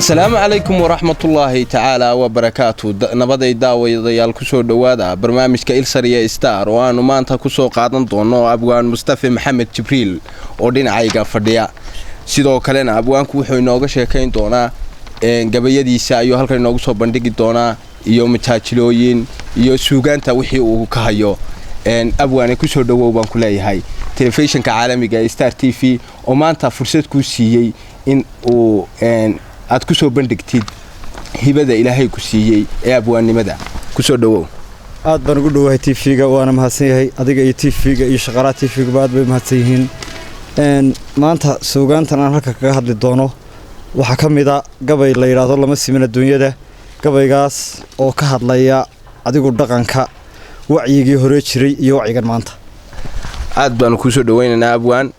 السلام عليكم ورحمة الله تعالى وبركاته. نبضي داويديال كسو دوادا برنامجka Ilsariya Star waanu maanta ku soo qaadan doono abwaan Mustafa Maxamed Jibriil oo dhinacayga fadhiya. Sidoo kalena abwaanku wuxuu inooga sheekayn doonaa gabayadiisa ayuu halkan inoogu soo bandhigi doonaa iyo mataajilooyin iyo suugaanta wixii uu ka hayo. abwaane ku soo dhawow baan ku leeyahay telefishinka caalamiga Star TV oo maanta fursad ku siiyay in uu aad ku soo bandhigtid hibada Ilaahay ku siiyay ee abwaannimada. ku soo dhawow. aad baan ugu dhawahay TV-ga waana mahadsan yahay adiga iyo TV-ga iyo shaqaalaha TV-ga baad bay mahadsan yihiin. maanta suugaantan aan halka kaga hadli doono waxa kamida gabay la yiraahdo lama siman adduunyada. gabaygaas oo ka hadlaya adigu dhaqanka wacyigii hore jiray iyo wacyigan maanta. aad baan ku soo dhawaynaynaa abwaan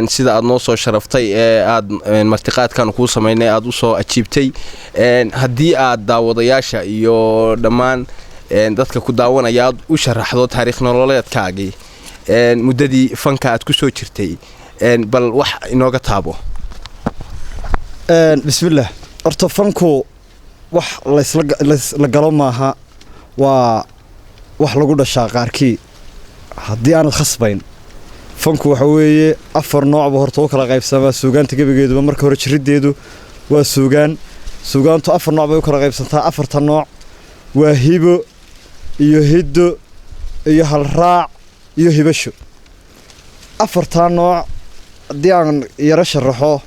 sida aad noo soo sharaftay ee aad martiqaadkan ku sameynay aad u soo ajiibtay hadii aad daawadayaasha iyo dhammaan dadka ku daawanaya aad u sharaxdo taariikh nololeedkaagii muddadii fanka aad ku soo jirtay bal wax inooga taabo. bismillaah horta fanku wax la galo maaha waa wax lagu dhashaa qaarkii haddii aanad khasbayn. fanku waxa weeye afar noocba horta u kala qaybsamaa suugaanta gabigeeduba marka hore jirideedu waa suugaantu afar nooc bay u kala qaybsantaa. afarta nooc waa hibo iyo hiddo iyo halraac iyo hibasho. afarta nooc haddii aan yara sharaxo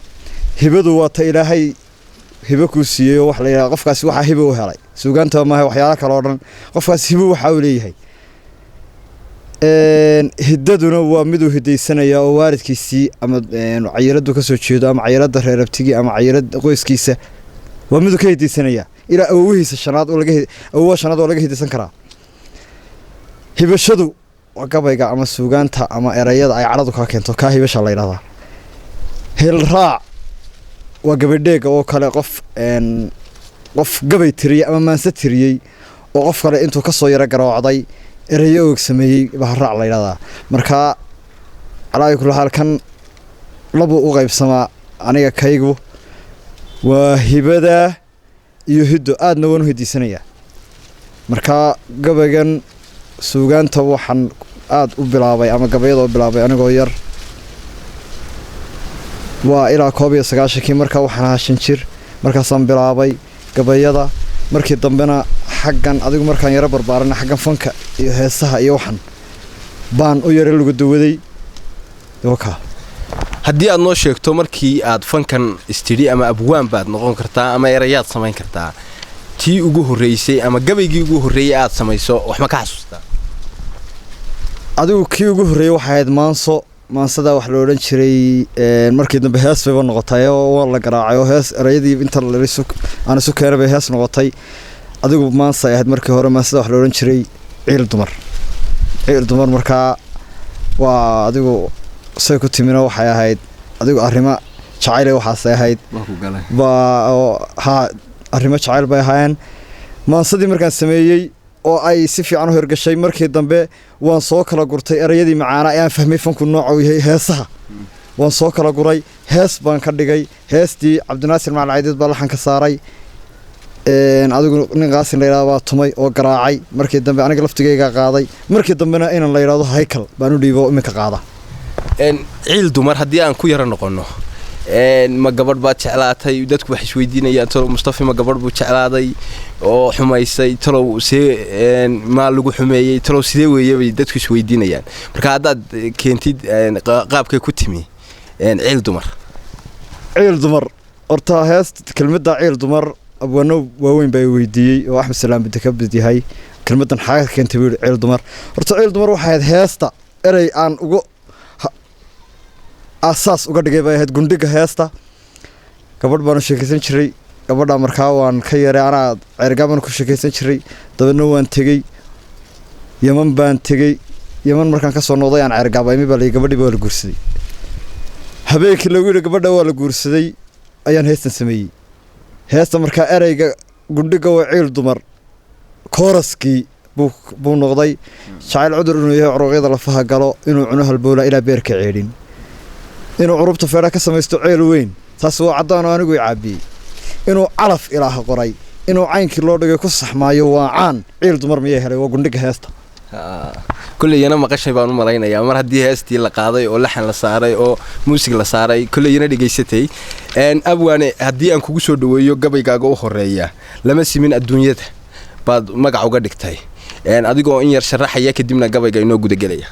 hibadu waa ta Ilaahay hibo ku siiyay oo wax la yiraahdo qofkaasi waxa hibo u helay. suugaanta ma waxyaalo kale oo dhan qofkaasi hibo waxa uu leeyahay. hiddaduna waa mid uu hidaysanaya oo waalidkiisii ama cayiladu ka soo jeedo ama cayilada reer abtigi ama cayilada qoyskiisa waa mid uu ka hidaysanaya ila awoohiisa shanaad oo laga hidaysan karaa. hibashadu waa gabayga ama suugaanta ama erayada ay caradu ka keento ka hibasha la yiraahdaa. hilraac waa gabadheega oo kale qof gabay tiriyay ama maansa tiriyay oo qof kale intuu ka soo yara garoocday erayo og sameeyay baharaac la yiraahdaa. marka calaa kullu hal kan labo u qaybsama aniga kaygu waa hibada iyo hiddo aadna waan u hidaysanaya. marka gabaygan suugaanta waxaan aad u bilaabay ama gabayada u bilaabay anigoo yar waa ilaa 19 marka waxaan ahaa 5 jir markaasaan bilaabay gabayada. markii dambena xaggan adigu markaan yara barbaaran xaggan fanka iyo heesaha iyo waxan baan u yara lagu dawaday. haddii aad noo sheegto markii aad fankan istiri ama abwaan baad noqon kartaa ama erayaad samayn kartaa tii ugu horeysay ama gabaygii ugu horeeyay aad samayso wax ma ka xasuustaa? adigu kii ugu horeeyay waxa ahayd maansada wax loo oran jiray markii dambe hees bay noqotay oo la garaacay oo hees erayadii inta la riso aan isu keenay hees noqotay. adigu maansa ahayd markii hore maansada wax loo oran jiray ciil dumar marka waa adigu say ku timina waxay ahayd adigu arrimo jacayl waxaas ahayd arrimo jacayl bay ahaayeen. maansadii markaan sameeyay oo ay si fiican u hirgashay markii dambe waan soo kala gurtay erayadii macaana aan fahmay fanku nooc uu yahay heesaha waan soo kala guray hees baan ka dhigay. heestii Cabdinaasir Macalcaydeed baa laxan ka saaray adigu nin qaasin la yiraahdo tumay oo garaacay. markii dambe aniga laftigayga qaaday markii dambena inaan la yiraahdo haykal baan u dhiibo imika qaada. ciil dumar haddii aan ku yara noqono ma gabadh baad jeclaatay dadku wax isweydiinayaan talo Mustafa ma gabadh buu jeclaaday oo xumaysay talo ma lagu xumeeyay talo sidee weeyay dadku isweydiinayaan. marka haddaad keentid qaabkay ku timi ciil dumar horta heesta kelmadda ciil dumar abwaano waaweyn bay weydiiyay oo Axmed Salaam bid ka bid yahay kelmaddan xaga keentay ciil dumar. horta ciil dumar waxa ahayd heesta eray aan ugu asaas uga dhigay bay ahayd gundhiga heesta. gabadh baan sheekaysan jiray gabadha markaa waan ka yaray ana cirgaban ku sheekaysan jiray dabadna waan tagay Yaman baan tagay Yaman markaan ka soo noqday aan cirgabay mi baa gabadhii baa la guursaday. habeenkii lagu yiri gabadha waa la guursaday ayaan heestan sameeyay. heesta markaa erayga gundhiga waa ciil dumar kooraskii buu noqday jacayl cudur inuu yahay uruqyada lafaha galo inuu cuno halbowla ilaa beerka ceelin inuu urubta feera ka samaysto ceel weyn taas waa cadaan oo anigu caabiyay inuu calaf ilaaha qoray inuu caynkii loo dhigay ku saxmaayo waa caan ciil dumar miyay helay waa gundhiga heesta kulleyna maqashay baan u malaynayaa mar haddii heestii la qaaday oo laxan la saaray oo muusig la saaray kulleyna dhegaysatay abwaane haddii aan kugu soo dhaweeyo gabaygaaga u horeeya lama simin adduunyada baad magac uga dhigtay adigoo in yar sharaxaya kadibna gabayga inoo gudagelaya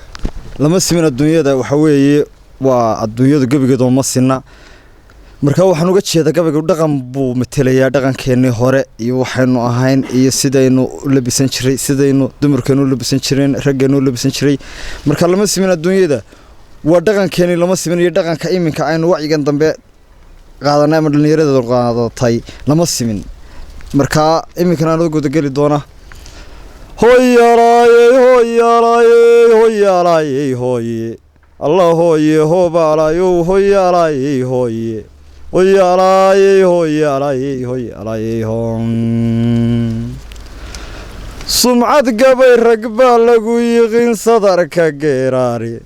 lama simin adduunyada waxa weeye waa adduunyadu gabigeedu ma sinna marka waxaan uga jeedaa gabaygu dhaqan buu matelayaa dhaqankeennii hore iyo waxaynu ahayn iyo sidaynu u labisan jiray sidaynu dumarkeenu u labisan jireen raggeenu u labisan jiray marka lama simin adduunyada waa dhaqankeennii lama simin iyo dhaqanka iminka aynu wacyigan dambe qaadanay ama dhallinyarada qaadatay lama simin marka iminkana aan gudageli doona hooye allah hooye hoobalayo hooye sumcad gabay rag baa lagu yiqiin sadarka geeraari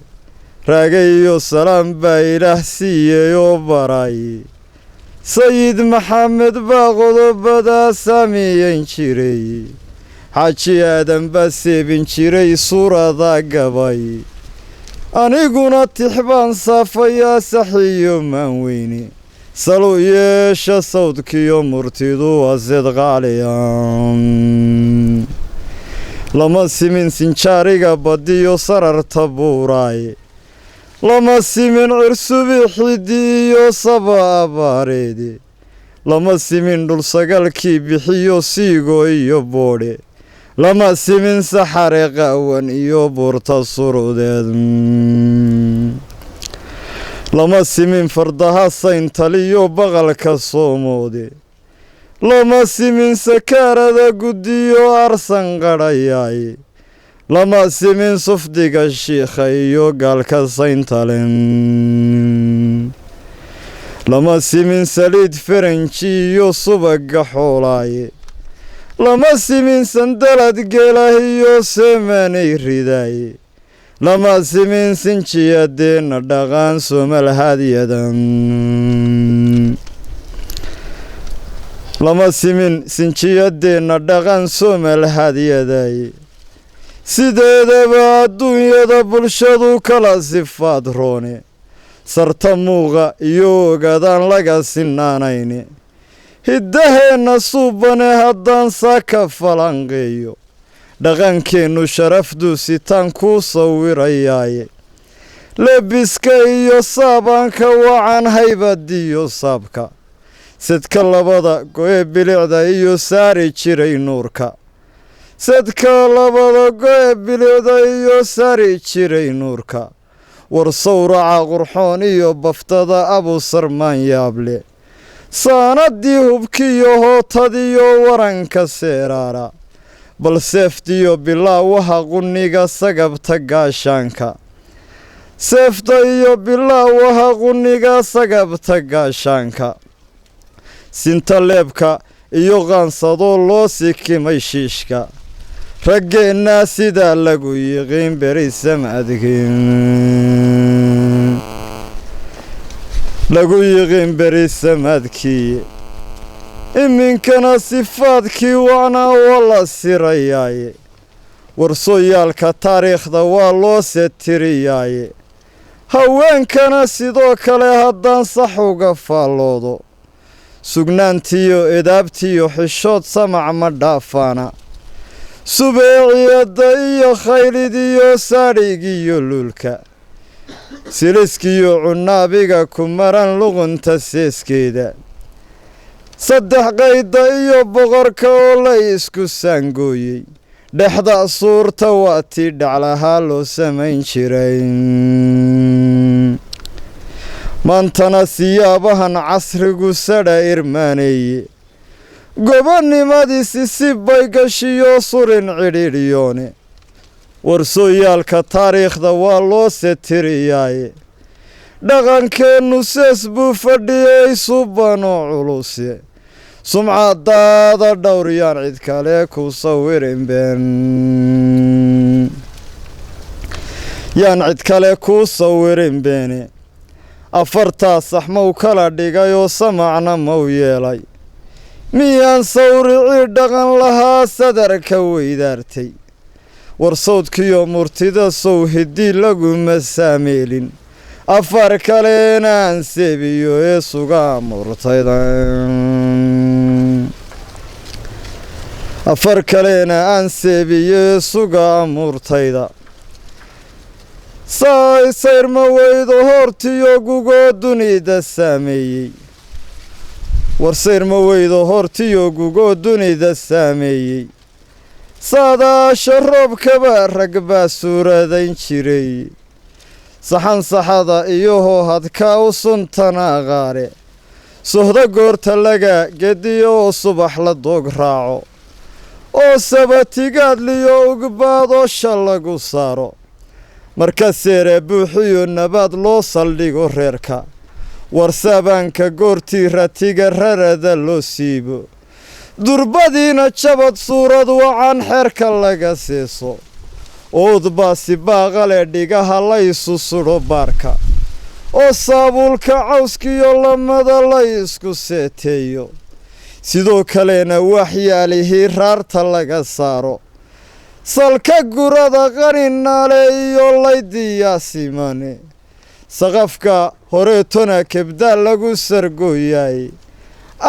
raagayo salaam baa ilaah siiyey oo baray sayid maxamed baa qodobadaa sameeyan jiray xaaji aadan baa seebin jiray suurada gabay aniguna tix baan saafayaa saxiyo maan weyne salu yeesha sawdkiyo murtidu aseed qaaliyan lama simin sinjaariga badiyo sararta buuraaye lama simin cirsubi xiddi iyo saba abaareede lama simin dhul sagalkii bixiyo siigo iyo boodhe lama simin saxare qaawan iyo buurta surudeed lama simin fardaha sayntaliyo baqalka soomoode lama simin sakaarada guddiyo arsan qadhayaay lama simin sufdiga shiikha iyo gaalka sayntalen lama simin saliid faranji iyo subaga xoolaaye lama simin sandalad geelah iyo seemanay ridaaye lama simin sinjiyadeenna dhaqaan somalhadyadan lama simin sinjiyadeenna dhaqan somalhadyadaye sideedaba adduunyada bulshadu kala sifaad roone sarta muuqa iyo ogadaan laga sinaanayne hiddaheenna suubane haddaan saaka falanqeeyo dhaqankeennu sharafduu sitaan kuu sawirayaaye lebiska iyo saabaanka wacan haybadiyo saabka sadka labada go-e bilicda iyo saari jiray nuurka sadka labada go-e bilicda iyo saari jiray nuurka war sawraca qurxoon iyo baftada abusarmaan yaable saanadii hubkiyo hootadiyo waranka seeraara bal seeftiyo bilaawaha quniga sagabta gaashaanka seefta iyo bilaawaha quniga sagabta gaashaanka sinta leebka iyo qaansadoo loo sikimay shiishka raggeennaa sidaa lagu yiqiin berisamadkin lagu yiqiin berisamadkii iminkana sifaadkii wacnaa waa la sirayaaye warsooyaalka taariikhda waa loo setiriyaaye haweenkana sidoo kale haddaan sax uga faalloodo sugnaantiyo edaabtiyo xishood samac ma dhaafaana subeeciyadda iyo khaylidiyo saadhigiyo luulka siliskiyo cunaabiga ku maran luqunta seeskeeda saddex qayda iyo boqorka oo la isku saangooyey dhexda suurta waa tii dhaclahaa loo samayn jiray maantana siyaabahan casrigu sadha irmaaneeye gobonnimadiisi si bay gashiyo surin cidhiidhiyoone warsooyaalka taariikhda waa loo setiriyaaye dhaqankeennu sees buu fadhiyey subanoo culuse sumcadaada dhowr yaan cid kale ku sawirin been yaan cid kale ku sawirin beene afartaa sax mau kala dhigay oo samacna mau yeelay miyaan sawricii dhaqan lahaa sadarka weydaartay war sawdkiyo murtida sow hiddii laguma saameelin afar kalena aan seebiyo ee sugaa murtayda afar kalena aan seebiyo ee sugaa murtayda sayrma weydo hortiyo gugoo dunida saameeyey war sayrma weydo hortiyo gugoo dunida saameeyey saadaasha roobkaba rag baa suuradayn jiray saxan saxada iyahoo hadkaa u suntana qaare sohda goorta laga gediyo oo subax la doog raaco oo sabatigaadliyo ugbaadosha lagu saaro marka seere buuxiyo nabaad loo saldhigo reerka war saabaanka goortii ratiga rarada loo siibo durbadiina jabad suurad wacan xeerka laga siiso oodbaasi baaqale dhigaha la isu sudho baarka oo saabuulka cawskiyo lamada la isku seeteeyo sidoo kalena waxyaalihii raarta laga saaro salka gurada qaninale iyo laydiyasimane saqafka horeetona kebdaa lagu sargooyaay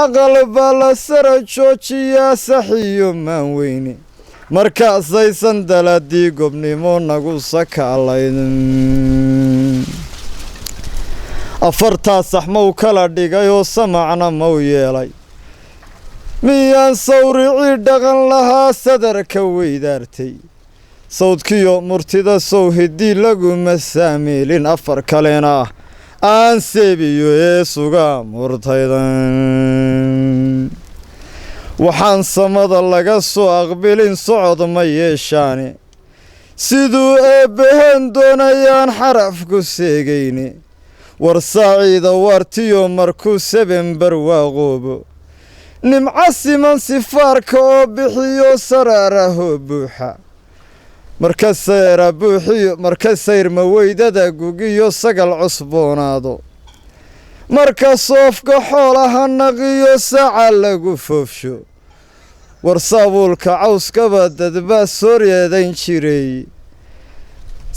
aqal baa la sara joojiyaa saxiyo maan weyne markaasaysan daladii gobnimo nagu sakaalayd afartaa sax mau kala dhigay oo samacna mau yeelay miyaan sawricii dhaqan lahaa sadarka weydaartay sawdkiyo murtida sow hiddii laguma saameelin afar kalena aan seebiyo ee sugaa murtaydan waxaan samada laga soo aqbilin socod ma yeeshaane siduu eebbaheen doonayaan xarafku seegayne war saaciida waartiyo markuu sebenbar waaqoobo nimca siman sifaarka oo bixiyo saraarahoo buuxa marka sayrma weydada gugiyo sagal cusboonaado marka soofka xoolaha naqiyo saaca lagu foofsho war saabuulka cawskaba dadbaa sooryeedayn jiray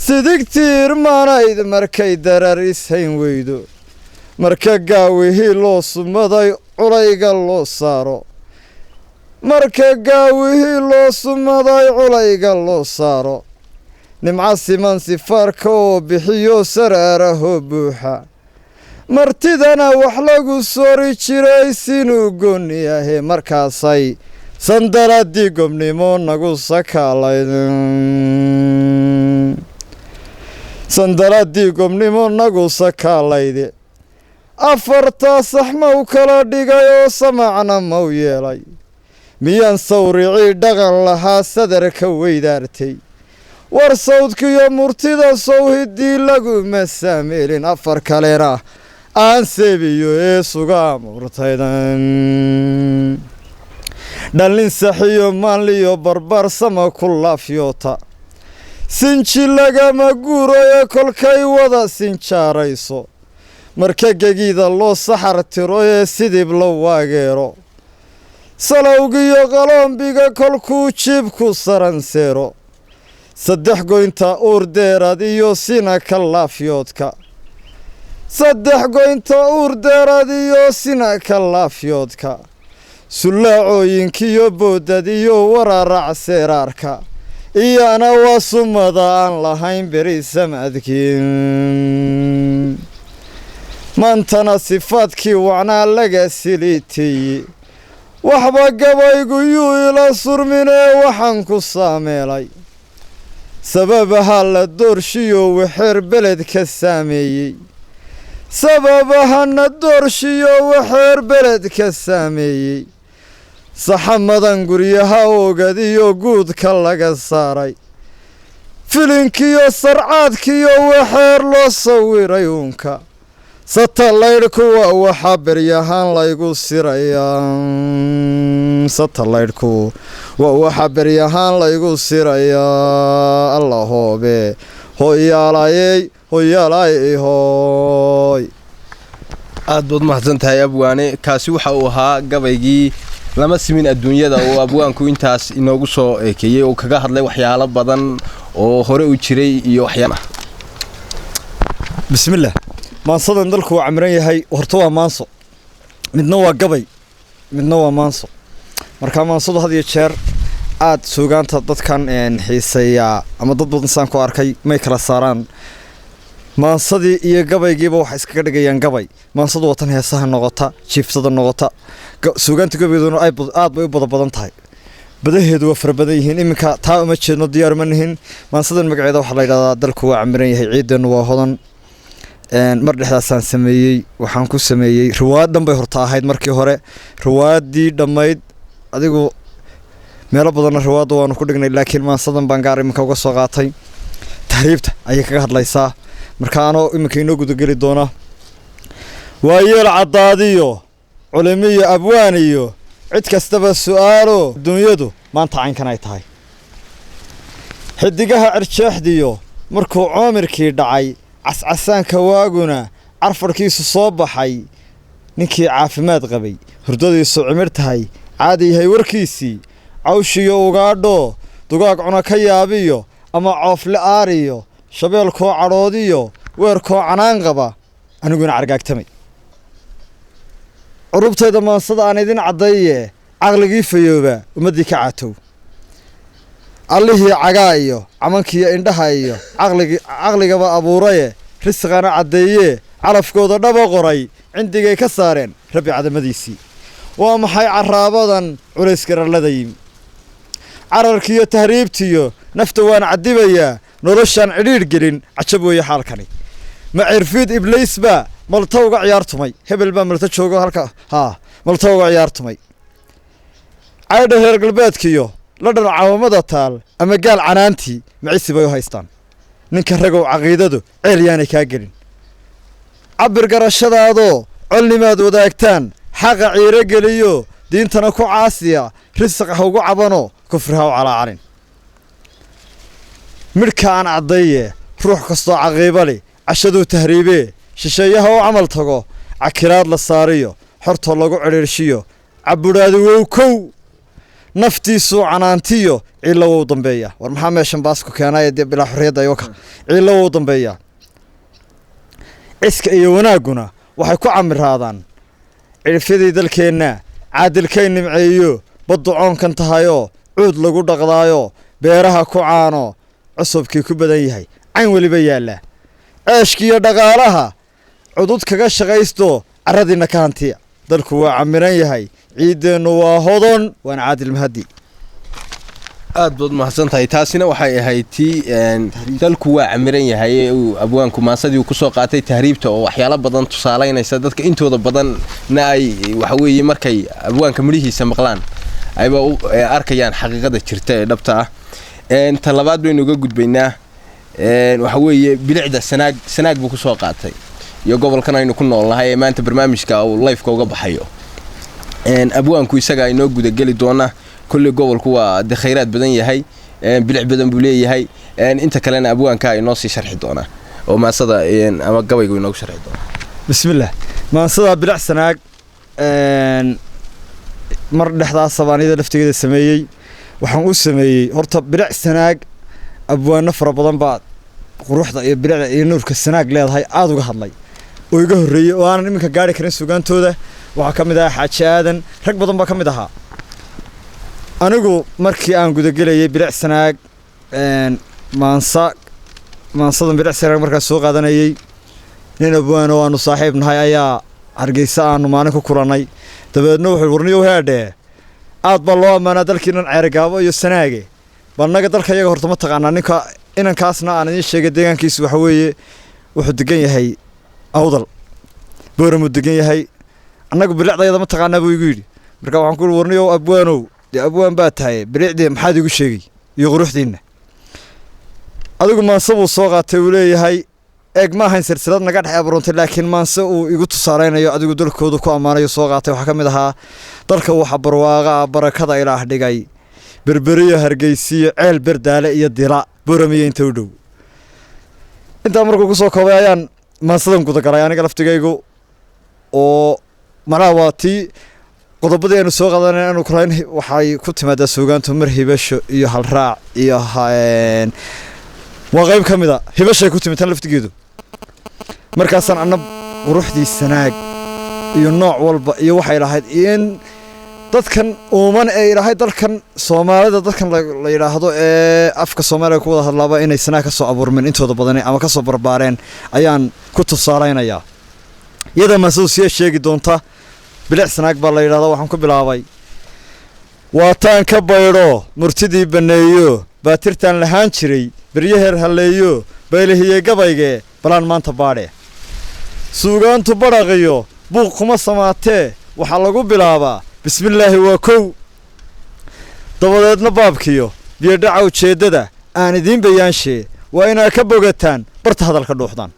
sidigtii irmaanayd markay darar ishayn weydo marka gaawihii loo sumaday culayga loo saaro marka gaawihii loo sumaday culayga loo saaro nimca siman sifaarka oo bixiyo saraarahoo buuxa martidana wax lagu soori jiray sinuu gooni ahe markaasay sandaladii gobnimo nagu sakaalayd sandaladii gobnimo nagu sakaalayde afartaa sax mau kala dhigay oo samacna mau yeelay miyaan sawricii dhaqan lahaa sadarka weydaartay war sawdkiyo murtida sow hiddii laguma saameelin afar kalena aan seebiyo ee sugaa murtaydan dhallin saxiyo maanliyo barbar sama ku laafyoota sinji lagama guuro ee kolkay wada sinjaarayso marka gegida loo saxar tiro ee sidib la waageero salowgiyo qaloombiga kolkuu jiibku saranseero saddex goynta uurdeerad iyo sina ka laafyoodka saddex goynta uurdeerad iyo sina ka laafyoodka sullaacooyinkiyo boodad iyo wararac seeraarka iyana waa sumada aan lahayn beri samadkiin maantana sifaadkii wacnaa laga siliiteeye waxba gabaygu yuu ila surminee waxaan ku saameelay sababaha la doorshiyo waxeer beled ka saameeyey sababahana doorshiyo waxeer beled ka saameeyey saxamadan guryaha ogadiyo guudka laga saaray filinkiyo sarcaadkiyo waxeer loo sawiray uunka satalaydhkuwa waxaa beryahaan laygu sirayaa satalaydhku waa waxaa beryahaan laygu sirayaa alla hoobe hoyaalayey hoyaalayey hooy aad baad mahadsan tahay abwaane kaasi waxa uu ahaa gabaygii lama simin adduunyada oo abwaanku intaas inoogu soo ekeeyay oo kaga hadlay waxyaalo badan oo hore u jiray iyo waxyaalo bismillaah maansadan dalku waa camiran yahay horta waa maanso midna waa gabay midna waa maanso marka maansadu had iyo jeer aad suugaanta dadkan xiiseeya ama dad badan saan ku arkay may kala saaraan maansadii iyo gabaygiiba waxa iskaga dhigayaan gabay maansadu watan heesaha noqota jiiftada noqota suugaanta gabaydoona aad bay u badan tahay badaheedu waa farabadan yihiin iminka taa uma jeedno diyaar ma nihin maansadan magaceeda waxaa la yidhahdaa dalku waa camiran yahay ciideenu waa hodan mar dhexdaasaan sameeyey waxaan ku sameeyey riwaayad dhan bay horta ahayd markii hore riwaayadii dhammayd adigu meelo badanna riwaayadda waanu ku dhignay laakiin maansadan baan gaar iminka uga soo qaatay tahriibta ayay kaga hadlaysaa marka anoo iminka inoo gudageli doona waa yeel caddaadiyo culimiyo abwaaniyo cid kastaba su'aalo dunyadu maanta caynkan ay tahay xidigaha cirjeexdiyo markuu coomirkii dhacay cascasaanka waaguna carfarkiisu soo baxay ninkii caafimaad qabay hurdadiisu cimir tahay caadi yahay warkiisii cawshiyo ugaadho dugaag cuna ka yaabiyo ama coofle aariyo shabeelkoo cadhoodiyo weerkoo canaan qaba aniguna cargaagtamay curubtayda maansada aan idin caddaeye caqligii fayooba ummaddii ka caatow allihii cagaa iyo camankiiyo indhaha iyo caqligaba abuuraye risqana caddeeyee calafkooda dhaba qoray cindigay ka saareen rabbi cadamadiisii waa maxay carraabadan culayska rallada yimi cararkiiyo tahriibtiyo nafta waan caddibayaa noloshaan cidhiidh gelin cajab weeye xaalkani ma cirfiid ibliisba malta uga ciyaartumay hebel baa malta joogo halka malta uga ciyaartumay caydha reer galbeedkiyo la dhan caawamada taal ama gaal canaantii macisi bay u haystaan ninka ragow caqiidadu ceel yaanay kaa gelin cabir garashadaadoo colnimaad wadaagtaan xaqa ciiro geliyo diintana ku caasiya risaq ha ugu cabano kufri ha u calaacanin midhka aan caddaye ruux kastoo caqiiba leh cashaduu tahriibee shisheeyaha u camal tago cakilaad la saariyo xortoo lagu cidhiirshiyo cabudhaadi wow kow naftiisuu canaantiyo ciilla wou dambeeya war maxaa meeshan baasku keenaye dee bilaa xorriyadda iyoka ciilla wou dambeeya ciska iyo wanaagguna waxay ku camiraadaan cidhifyadii dalkeenna caadilkay nimceeyo baddu coonkan tahayoo cuud lagu dhaqdaayo beeraha ku caano cusubkii ku badan yahay cayn weliba yaallaa ceeshkiiyo dhaqaalaha cudud kaga shaqaysto carradiinna ka hantiya dalku waa camiran yahay ciiddeennu waa hodon waana caadil mahadi aad baad mahadsantahay taasina waxay ahayd tii dalku waa camiran yahay uu abwaanku maansadii ku soo qaatay tahriibta oo waxyaalo badan tusaaleynaysa dadka intooda badanna ay waxa weeye markay abwaanka midhihiisa maqlaan ayba arkayaan xaqiiqada jirta ee dhabta ah ta labaad baynu uga gudbaynaa waxa weeye bilicda sanaag buu ku soo qaatay iyo gobolkan aynu ku noolnahay ee maanta barnaamijka uu live-ka uga baxayo abwaanku isaga inoo gudageli doona kulli gobolku waa de khayraad badan yahay bilic badan buu leeyahay inta kalena abwaanka inoo sii sharxi doona oo maasada ama gabaygu inoogu sharxi doona bismillaah maansada bilic sanaag mar dhexdaas sabaanida laftigeeda sameeyey waxaan u sameeyey horta bilic sanaag abwaano fara badan baa quruxda iyo bilicda iyo nuurka sanaag leedahay aad uga hadlay oo iga horreeyey oo aanan iminka gaari karin sugaantooda waxaa ka mid ahaa xaaji aadan rag badan baa ka mid ahaa anigu markii aan gudagelayay bilic sanaag maansadan bilic sanaag markaas soo qaadanayay nin abwaano aanu saaxiib nahay ayaa hargeysa aanu maalin ku kulannay dabeedna wuxuu warniyow heedhee aad baa loo ammaanaa dalkiinan ceerigaabo iyo sanaage balnaga dalka iyaga horta ma taqaanaa ninka inankaasna aan idiin sheegay deegaankiisu waxa weeye wuxuu degan yahay awdal booramuu degan yahay annagu bilicdayada ma taqaanaa buu igu yidhi marka waxaan ku uri warniyow abwaanow dee abwaan baa tahay bilicdii maxaad igu sheegay iyo quruxdiinna adigu maanse buu soo qaatay uu leeyahay eeg ma ahayn silsilad naga dhex abuurantay laakiin maanse uu igu tusaaleynayo adigu dalkooda ku ammaanayo soo qaatay waxaa ka mid ahaa dalka waxa barwaaqa ah barakada ilaah dhigay berberiyo hargeysiyo ceel berdaale iyo dila booramiyo inta u dhow intaa markuu ku soo koobay ayaan maansadan gudagalay aniga laftigaygu oo macnaha waa tii qodobadii aynu soo qaadanay aanu kulayn waxay ku timaadaa suugaantu mar hibasho iyo hal raac iyo waa qayb ka mid ah hibashay ku timid tan laftigeedu markaasaan anna quruxdii sanaag iyo nooc walba iyo waxay lahayd in dadkan uuman ee ilaahay dalkan Soomaalida dadkan la yiraahdo ee afka Soomaaliga ku wada hadlaaba inay sanaag ka soo abuurmeen intooda badan ama ka soo barbaareen ayaan ku tusaaleynayaa iyada ma soo sheegi doonta bilic sanaag baa la yiraahdo waxaan ku bilaabay waataan ka bayro murtidii baneeyo baatirtan lahaan jiray bariyaheer haleeyo baylihiye gabayge balaan maanta baadhe suugaantu baraqiyo buuq kuma samaatee waxa lagu bilaabaa bismillaahi waa kow dabadeedna baabkiyo biyo dhaca ujeedada aan idiin bayaanshe waa inaa ka bogataan barta hadalka dhuuxdaan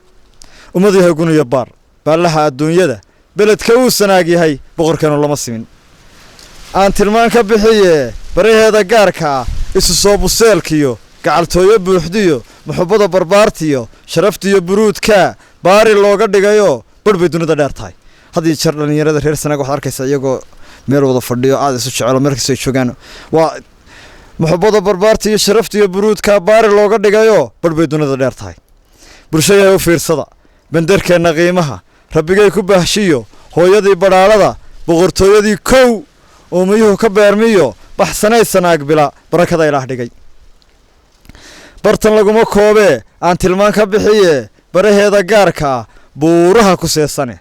ummadaha guniyo baar baalaha adduunyada beledka uu sanaag yahay boqorkeenu lama simin aan tilmaan ka bixiye baraheeda gaarka isu soo buseelkiyo gacaltooyo buuxdiyo muxubbada barbaartiyo sharaftiyo buruudka baari looga dhigayo badhbay dunida dheer tahay haddii jeer dhalinyarada reer sanaag waxaad arkaysaa iyagoo meel wada fadhiyo aad isu jecelo meelkasta ay joogaan waa muxubbada barbaartiyo sharaftiyo buruudka baari looga dhigayo badhbay dunida dheer tahay bulshada u fiirsada bandarkeena qiimaha rabbigay ku baahshiyo hooyadii badhaalada boqortooyadii kow uumiyuhu ka beermiyo baxsanay sanaag bila barakada ilaah dhigay bartan laguma koobee aan tilmaan ka bixiye baraheeda gaarka buuraha ku seesane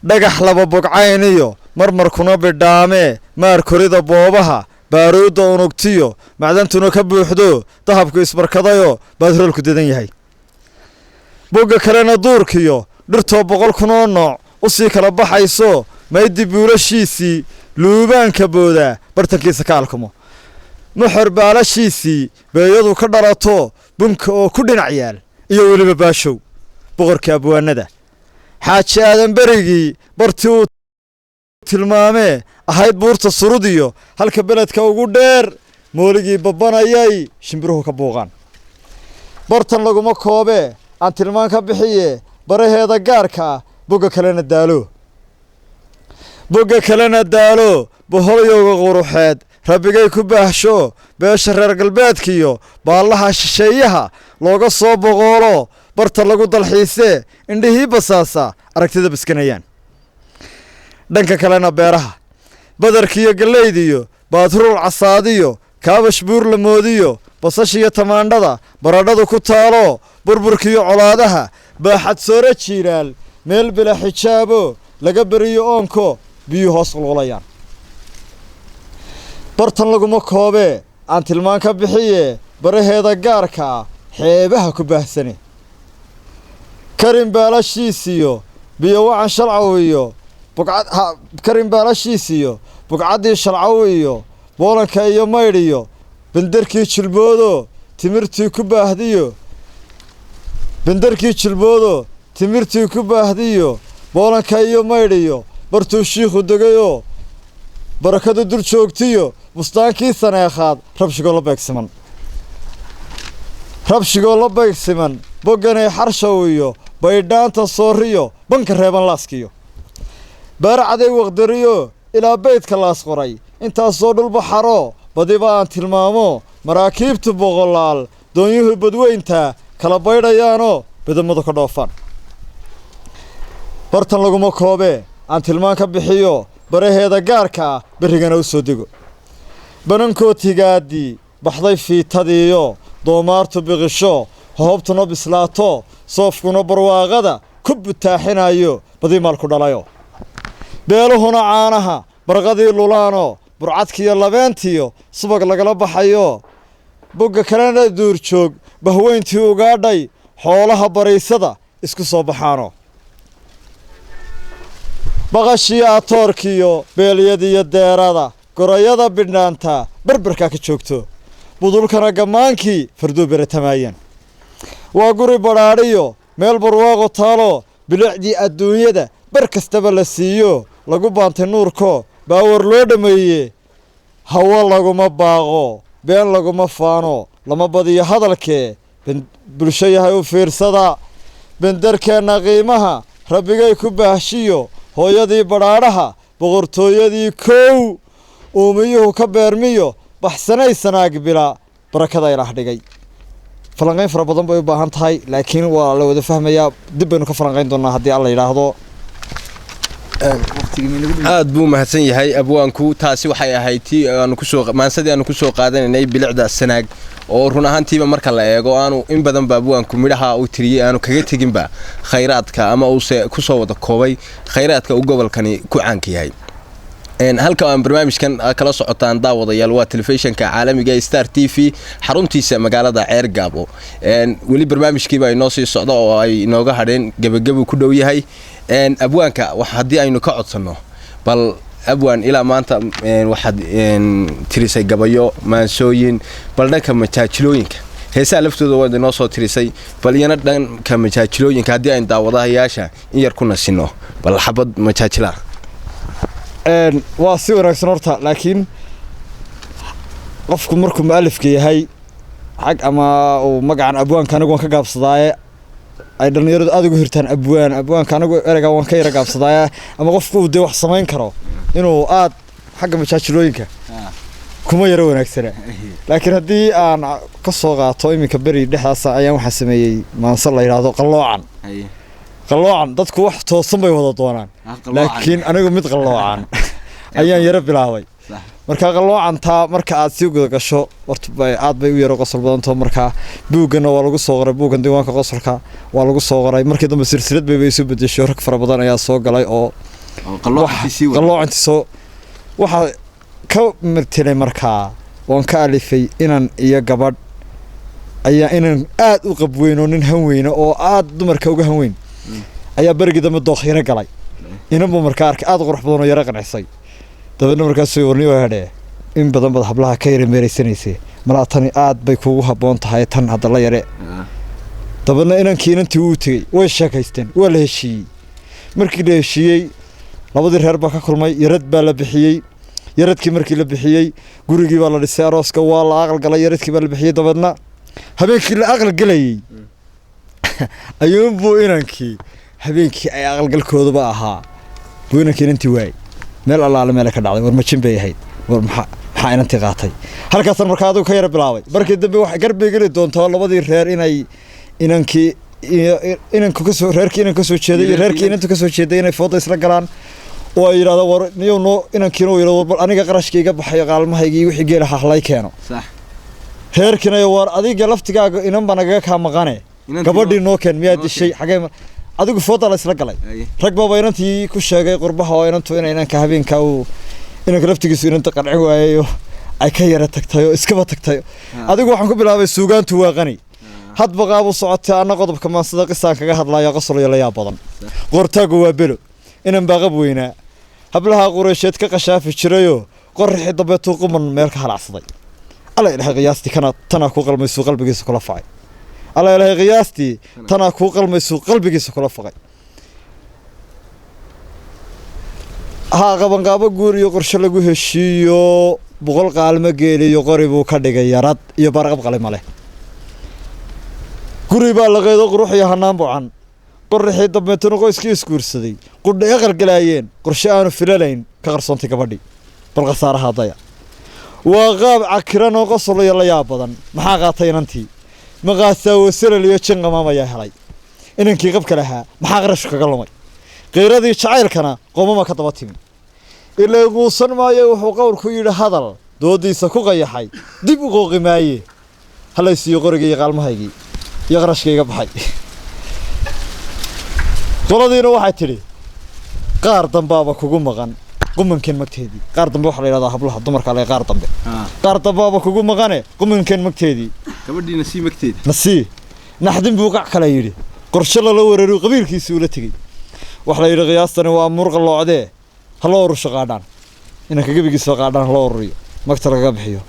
dhagax laba bogcayniyo marmarkuna bidhaamee maar korida boobaha baaruudda unugtiyo macdantuna ka buuxdo dahabku isbarkadayo baadroolku dedan yahay bogga kalena duurkiyo dhirtoo 100 kun oo nooc u sii kala baxayso maydi buulashiisii luubaanka booda bartankiisa ka alkumo muxor baalashiisii beeyadu ka dhalato bunka oo ku dhinac yaal iyo weliba baashow boqorka abwaanada xaaji aadan berigii bartii uu tilmaamee ahayd buurta surudiyo halka beledka ugu dheer mooligii babanayay shimbiruhu ka buuqaan bartan laguma koobee aan tilmaan ka bixiye baraheeda gaarka bogga kalena daalo boholyowga quruxeed rabbigay ku baahsho beesha reer galbeedkiyo baallaha shisheeyaha looga soo boqoolo barta lagu dalxiisee indhihii basaasa aragtida biskanayaan dhanka kalena beeraha badarkiyo gallaydiyo baadruul casaadiyo kaabash buur la moodiyo basashiyo tamaandhada baradhadu ku taalo burburkiyo colaadaha baaxad soore jiiraal meel bila xijaabo laga bariyo oonko biyo hoos qulqulayaan bartan laguma koobee aan tilmaan ka bixiye baraheeda gaarka xeebaha ku baahsane karin baalashiisiyo biyo wacan shalcawiyo karin baalashiisiyo bugcaddii shalcawiyo boolanka iyo maydhiyo bandarkii jilboodo timirtii ku baahdiyo boolanka iyo maydhiyo bartuu shiikhu degayoo barakadu dul joogtiyo bustaankii saneekhaad rabshigoo la beegsiman bogganay xarshawiyo baydhaanta sooriyo banka reeban laaskiyo baaracaday waqdariyo ilaa beydka laas qoray intaasoo dhulbaxaro badiba aan tilmaamo maraakiibtu boqolaal doonyuhu badweynta kala baydhayaanoo badamadu ka dhoofaan bartan laguma koobee aan tilmaan ka bixiyo baraheeda gaarka berrigana u soo dego banankootigaadii baxday fiitadiiyo doomaartu biqisho hoobtuna bislaato soofkuna barwaaqada ku butaaxinayo badii maalku dhalayo beeluhuna caanaha barqadii lulaano burcadkiyo labeentiyo subag lagala baxayo bogga kalena duurjoog bahweyntii ugaadhay xoolaha bariisada isku soo baxaano baqashiyo atoorkiyo beelyadiyo deerada gorayada bidhnaanta barbarkaa ka joogto budulkana gammaankii farduu beretamaayeen waa guri badhaadhiyo meel barwaaqo taalo bilicdii adduunyada bar kastaba la siiyo lagu baantay nuurko baawar loo dhammeeye hawo laguma baaqo been laguma faano lama badiyo hadalkee bulsho yahay u fiirsada bandarkeenna qiimaha rabbigay ku baahshiyo hooyadii badhaadhaha boqortooyadii kow uumiyuhu ka beermiyo baxsanay sanaag bila barakada ilaah dhigay falanqayn fara badan bay u baahan tahay laakiin waa la wada fahmayaa dib baynu ka falanqayn doonaa haddii alla yidhaahdo aad buu mahadsan yahay abwaanku taasi waxay ahayd tii maansadii aanu kusoo qaadanaynay bilicda sanaag oo run ahaantiiba marka la eego aanu in badan ba abwaanku midhaha uu tiriyey aanu kaga teginba khayraadka ama uuse kusoo wada koobay khayraadka uu gobolkani ku caanka yahay halka aan barnaamijkan kala socotaan daawadayaal waa telefishinka caalamiga Star TV xaruntiisa magaalada Ceergaabo wali barnaamijkiiba inoo sii socdo oo ay inooga hadheen gabagabo ku dhow yahay abwaanka wax hadii aynu ka codsano bal abwaan ilaa maanta waxaad tirisay gabayo maansooyin bal dhanka majaajilooyinka heesaa laftooda waa inoo soo tirisay bal iyana dhanka majaajilooyinka hadii ay daawadayaasha in yar ku nasino bal xabad majaajila waa si wanaagsan horta laakiin qofku markuu mu'alifka yahay xaq ama uu magacan abwaanka anigu waan ka gaabsadaaye ay dhalinyaradu aad ugu hirtaan abwaanka anigu ereyga waan ka yara gaabsadaaye ama qofku uu dee wax samayn karo inuu aad xagga majaajilooyinka kuma yara wanaagsana laakiin haddii aan ka soo qaato iminka beri dhexdaas ayaan waxaa sameeyey maanse la yidhaahdo qalloocan dadku wax toosan bay wada doonaan laakiin anigu mid qalloocan ayaan yara bilaabay marka qalloocantaa marka aad sii guda gasho horta aad bay u yara qosol badanto marka buugana waa lagu soo qoray buugan diiwaanka qosolka waa lagu soo qoray markii dambe silsilad bay isu bedeshay rag fara badan ayaa soo galay oo qalloocantiisoo waxaa ka martilay markaa waan ka alifay inan iyo gabadh ayaa inan aad u qabweyn oo nin hanweyna oo aad dumarka uga hanweyn ayaa barigii dambe dookhiina galay inanbuu markaa arkay aad qurux badan oo yara qancisay dabeedna markaasuu warniyo hadhee in badan bad hablaha ka yara meeraysanaysay malaa tani aad bay kuugu habboon tahay tan hadda la yare dabeedna inankii inantii uu tegey way sheekaysteen waa la heshiiyey markii la heshiiyey labadii reer baa ka kulmay yarad baa la bixiyey yaradkii markii la bixiyey gurigii baa la dhisay arooska waa la aqal galay yaradkii baa la bixiyey dabeedna habeenkii la aqal galayay ayuunbuu inankii habeenkii ay aqalgalkooduba ahaa buu inankii inantii waayey meel allaale meele ka dhacday war majin bay ahayd war maxaa inantii qaatay halkaasaan markaa adigu ka yara bilaabay markii dambe waxay garbay geli doontaa labadii reer inay inankii inanku kasoo reerkii inan kasoo jeeday iyo reerkii inantu kasoo jeeday inay fooda isla galaan oo ay yidhahdaan war niyow noo inankiina uu yidhahdo bal aniga qarashkayga baxayo qaalmahaygii wixii geelaha halay keeno reerkiina war adiga laftigaaga inan baa nagaga kaa maqane gabadhii noo keen miyaa dishay xagee adigu fooda la isla galay rag baaba inantii ku sheegay qurbaha oo inantu inanka habeenka uu inanka laftigiisu inanta qancin waayayo ay ka yara tagtay oo iskaba tagtay adigu waxaan ku bilaabay suugaantu waa qani hadba qaab u socotay ana qodobka maansada qisaan kaga hadlayo qosol iyo la yaab badan qortaagu waa belo inan baa qab weynaa hablaha qureysheed ka qashaafi jirayo qorrixii dambeetuu quman meel ka halacsaday alla ilaahay qiyaastii tanaa ku qalmaysu qalbigiisa kula facay alla ilaahay qiyaastii tanaa ku qalmaysu qalbigiisa kula facay qabanqaabo guur iyo qorshe lagu heshiiyo boqol qaalmo geeliyo qori buu ka dhigay yarad iyo barqab qalimo leh guri baa la qeydo qurux iyo hanaan buucan qorrixii dambeetuna qoyskii isguursaday qudha aqal galaayeen qorshe aanu filalayn ka qarsoontay gabadhii bal khasaaraha daya waa qaab cakiran oo qosol iyo la yaab badan maxaa qaatay inantii maqaasaa wasalal iyo jin qamaam ayaa helay inankii qabka lahaa maxaa qarash kaga lumay qeyradii jacaylkana qoomama ka daba timi ilaa quusan maayo wuxuu qowlku yidhi hadal doodiisa ku qayaxay dib u qooqi maaye halaysiiyo qorigii iyo qaalmahaygii iyo qarashkayga baxay qoladiina waxay tidhi qaar dambaaba kugu maqan qumankeen magteedii qaar dambe waxaa la yidhahdaa hablaha dumarka ale qaar dambaaba kugu maqane qumankeen magteedii gabadhii nasii magteedii nasii naxdin buu qac kale yidhi qorshe lala weerariyo qabiilkiisii ula tegey waxa la yidhi qiyaastani waa murqa loocdee ha loo urusho qaadhaan inanka gebigiisa qaadhaan ha loo ururiyo magta lagaga bixiyo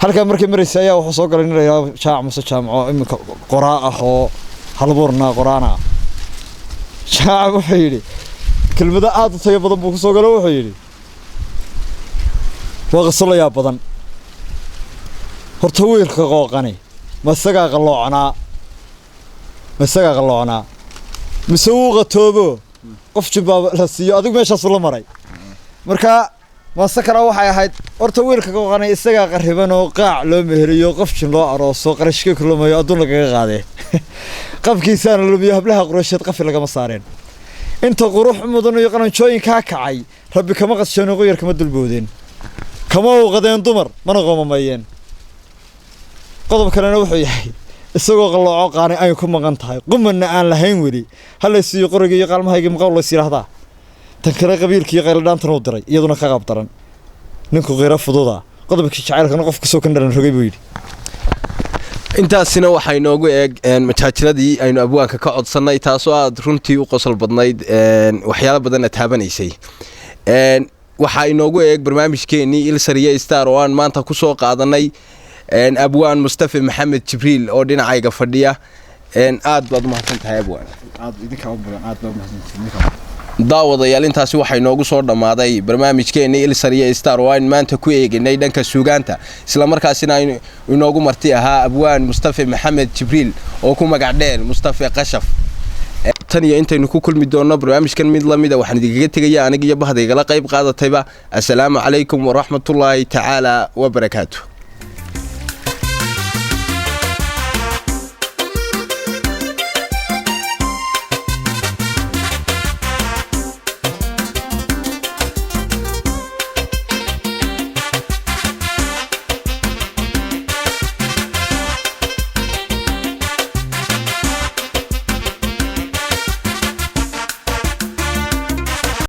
halkaa markay maraysa ayaa wuxuu soo galay nin la yidhahdo jaac muse jaamco iminka qoraa ah oo halbuurnaa qoraana ah jaac wuxuu yidhi kelmado aad u tayo badan buu ku soo galo wuxuu yidhi waa qiso la yaab badan horta wiilka qooqani ma isagaa qalloocnaa mise wuu qatoobo qof jibbaaba la siiyo adigu meeshaasu la maray marka masakara waxay ahayd horta wiilka qooqanay isaga qariban oo qaac loo meheriyo qof jin loo arooso qarashka kulmayo adduun laga qaaday qabkiisana lumiyo hablaha qurasheed qafi laga ma saareen inta qurux mudan iyo qaranjooyinka kacay rabbi kama qasjano qoyar kama dulboodeen kama qadeen dumar mana qoomamayeen qodob kalena wuxuu yahay isagoo qalooco qaani ay ku maqan tahay qumana aan lahayn wali hal isiyo qoriga iyo qalmahayga maqawl la siiraahdaa tan kale qabiilkii qayladhaantan u diray iyaduna ka qaab daran ninku qira fududa qodobkii jacaylkana qof ka soo kan dhalan rogay buu yiri intaasina waxay noogu eeg majaajiladii aynu abwaanka ka codsanay taasoo aad runtii u qosol badnayd waxyaalo badan taabanaysay waxa inoogu eeg barnaamijkeenii Ilsariya Star oo aan maanta ku soo qaadanay abwaan Mustafa Maxamed Jibriil oo dhinacayga fadhiya aad baad mahadsantahay abwaan aad idinka u badan aad baad mahadsantahay daawadayaal intaasi waxay noogu soo dhamaaday barnaamijkeenii Ilsariya Star oo aan maanta ku eegnay dhanka suugaanta isla markaasina inoogu marti ahaa abwaan Mustafa Maxamed Jibriil oo ku magac dheer Mustafa Qashaf tan iyo intaynu ku kulmi doono barnaamijkan mid la mid ah waxaan idinkaga tagayaa aniga iyo bahdayga la qayb qaadatayba assalaamu calaykum wa rahmatullaahi ta'ala wa barakaatuh